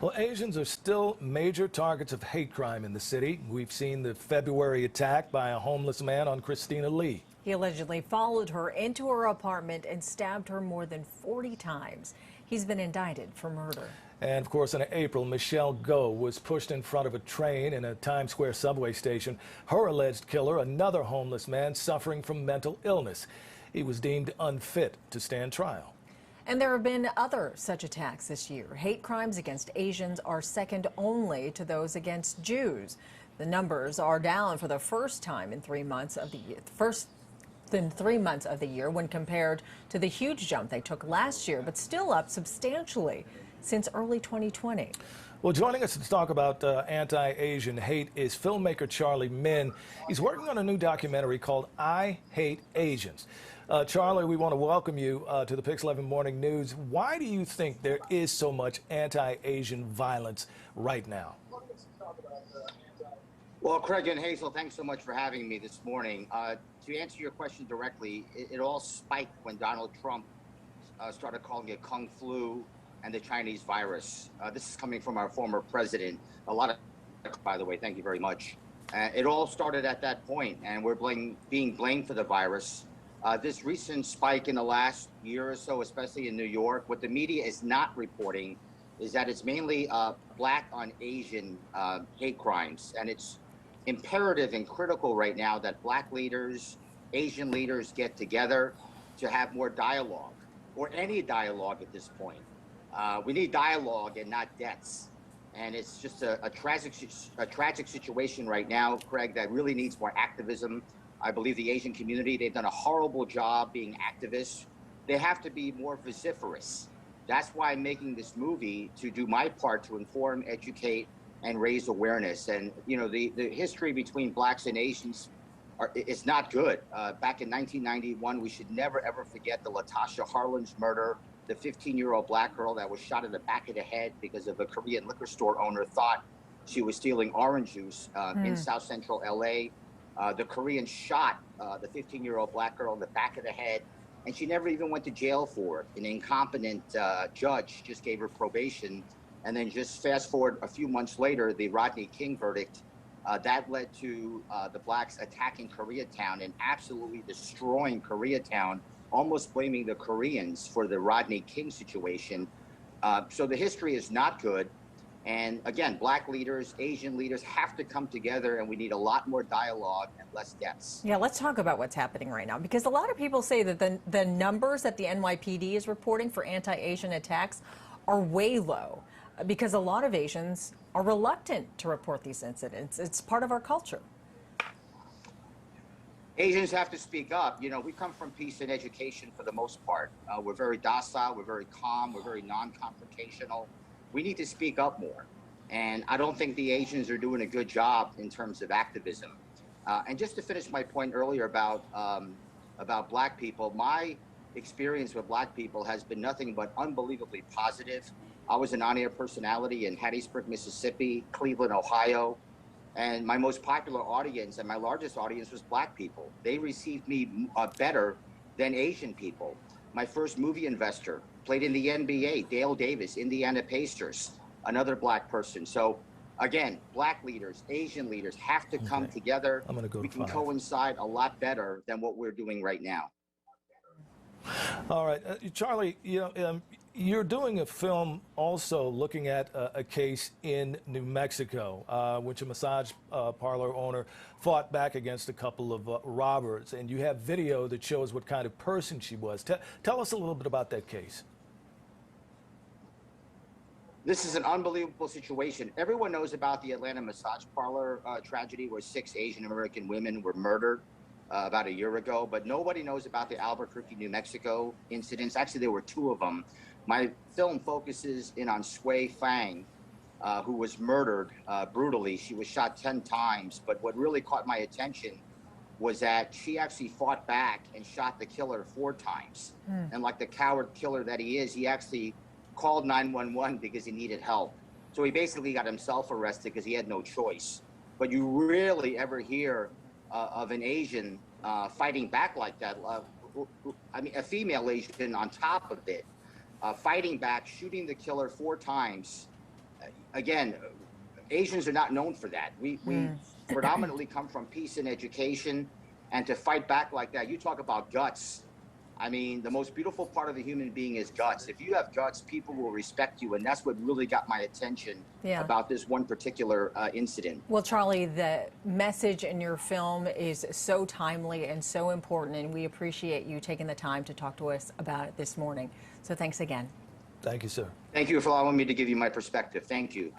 Well, Asians are still major targets of hate crime in the city. We've seen the February attack by a homeless man on Christina Lee. He allegedly followed her into her apartment and stabbed her more than 40 times. He's been indicted for murder. And of course, in April, Michelle Go was pushed in front of a train in a Times Square subway station. Her alleged killer, another homeless man suffering from mental illness. He was deemed unfit to stand trial. And there have been other such attacks this year. Hate crimes against Asians are second only to those against Jews. The numbers are down for the first time in 3 months of the year, when compared to the huge jump they took last year, but still up substantially since early 2020. Well, joining us to talk about anti-Asian hate is filmmaker Charlie Minn. He's working on a new documentary called I Hate Asians. Charlie, we want to welcome you to the Pix 11 Morning News. Why do you think there is so much anti-Asian violence right now? Well, Craig and Hazel, thanks so much for having me this morning. To answer your question directly, it all spiked when Donald Trump started calling it Kung Flu and the Chinese virus. This is coming from our former president. A lot of, by the way, thank you very much. It all started at that point, and we're being blamed for the virus. This recent spike in the last year or so, especially in New York, what the media is not reporting is that it's mainly Black on Asian hate crimes. And it's imperative and critical right now that Black leaders, Asian leaders get together to have more dialogue, or any dialogue at this point. We need dialogue and not deaths. And it's just a tragic situation right now, Craig, that really needs more activism. I believe the Asian community, they've done a horrible job being activists. They have to be more vociferous. That's why I'm making this movie, to do my part to inform, educate, and raise awareness. And, you know, the history between Blacks and Asians is not good. Back in 1991, we should never, ever forget the Latasha Harlins murder, the 15-year-old Black girl that was shot in the back of the head because of a Korean liquor store owner thought she was stealing orange juice in South Central LA. The Korean shot the 15-year-old Black girl in the back of the head, and she never even went to jail for it. An incompetent judge just gave her probation. And then just fast forward a few months later, the Rodney King verdict, that led to the Blacks attacking Koreatown and absolutely destroying Koreatown, almost blaming the Koreans for the Rodney King situation. So the history is not good. And again, Black leaders, Asian leaders have to come together, and we need a lot more dialogue and less deaths. Yeah, let's talk about what's happening right now, because a lot of people say that the numbers that the NYPD is reporting for anti-Asian attacks are way low, because a lot of Asians are reluctant to report these incidents. It's part of our culture. Asians have to speak up. You know, we come from peace and education for the most part. We're very docile, we're very calm, we're very non-confrontational. We need to speak up more. And I don't think the Asians are doing a good job in terms of activism. And just to finish my point earlier about Black people, my experience with Black people has been nothing but unbelievably positive. I was an on-air personality in Hattiesburg, Mississippi, Cleveland, Ohio. And my most popular audience and my largest audience was Black people. They received me better than Asian people. My first movie investor played in the NBA, Dale Davis, Indiana Pacers, another Black person. So again, Black leaders, Asian leaders have to come together. I'm gonna go we to can 5. coincide a lot better than what we're doing right now. All right, Charlie, you're doing a film also looking at a case in New Mexico, which a massage parlor owner fought back against a couple of robbers, and you have video that shows what kind of person she was. Tell us a little bit about that case. This is an unbelievable situation. Everyone knows about the Atlanta massage parlor tragedy where 6 Asian American women were murdered about a year ago, but nobody knows about the Albuquerque, New Mexico incidents. Actually, there were 2 of them. My film focuses in on Sui Fang, who was murdered brutally. She was shot 10 times, but what really caught my attention was that she actually fought back and shot the killer 4 times. And like the coward killer that he is, he actually called 911 because he needed help. So he basically got himself arrested because he had no choice. But you rarely ever hear of an Asian fighting back like that. I mean, a female Asian on top of it, fighting back, shooting the killer 4 times, again, Asians are not known for that. We predominantly come from peace and education, and to fight back like that, you talk about guts. I mean, the most beautiful part of a human being is guts. If you have guts, people will respect you, and that's what really got my attention about this one particular incident. Well, Charlie, the message in your film is so timely and so important, and we appreciate you taking the time to talk to us about it this morning. So thanks again. Thank you, sir. Thank you for allowing me to give you my perspective. Thank you.